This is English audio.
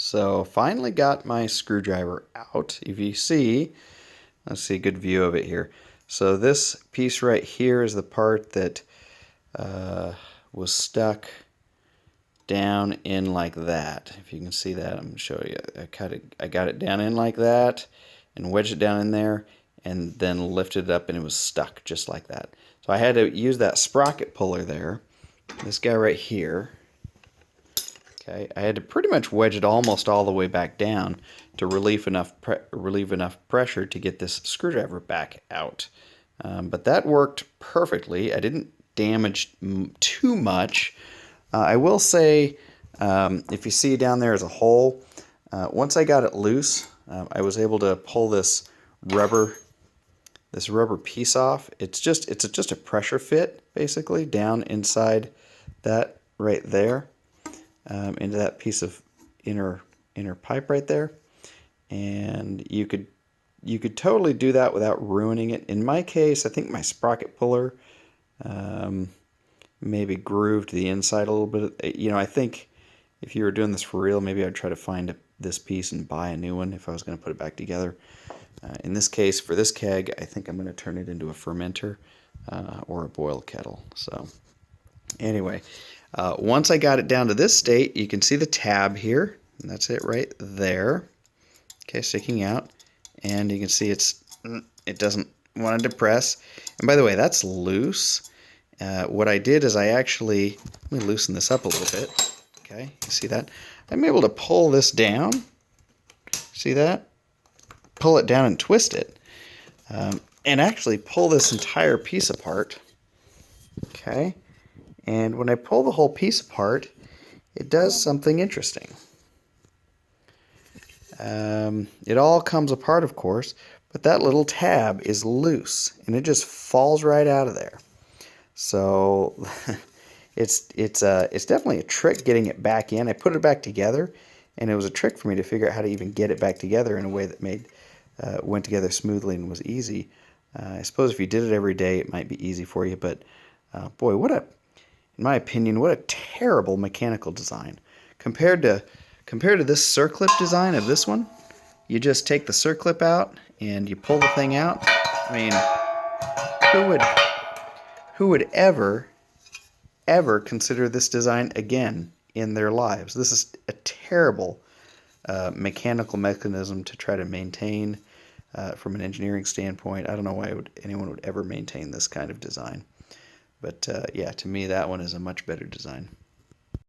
So finally got my screwdriver out. If you see, let's see a good view of it here. So this piece right here is the part that was stuck down in like that. If you can see that, I'm going to show you. I got it down in like that and wedged it down in there and then lifted it up and it was stuck just like that. So I had to use that sprocket puller there, this guy right here. Okay, I had to pretty much wedge it almost all the way back down to relieve enough pressure to get this screwdriver back out. But that worked perfectly. I didn't damage too much. I will say, if you see down there is a hole, once I got it loose, I was able to pull this rubber piece off. It's just a pressure fit basically down inside that right there. Into that piece of inner pipe right there, and you could totally do that without ruining it. In my case, I think my sprocket puller maybe grooved the inside a little bit. You know, I think if you were doing this for real, maybe I'd try to find this piece and buy a new one if I was going to put it back together. In this case, for this keg, I think I'm going to turn it into a fermenter or a boil kettle. So anyway, once I got it down to this state, you can see the tab here, and that's it right there. Okay, sticking out, and you can see it doesn't want to depress. And by the way, that's loose. What I did is let me loosen this up a little bit. Okay, you see that? I'm able to pull this down. See that? Pull it down and twist it, and actually pull this entire piece apart. Okay. And when I pull the whole piece apart, it does something interesting. It all comes apart, of course, but that little tab is loose, and it just falls right out of there. So it's definitely a trick getting it back in. I put it back together, and it was a trick for me to figure out how to even get it back together in a way that went together smoothly and was easy. I suppose if you did it every day, it might be easy for you, but boy, in my opinion, what a terrible mechanical design. Compared to this circlip design of this one, you just take the circlip out and you pull the thing out. I mean, who would ever consider this design again in their lives? This is a terrible mechanical mechanism to try to maintain from an engineering standpoint. I don't know why anyone would ever maintain this kind of design. But yeah, to me, that one is a much better design.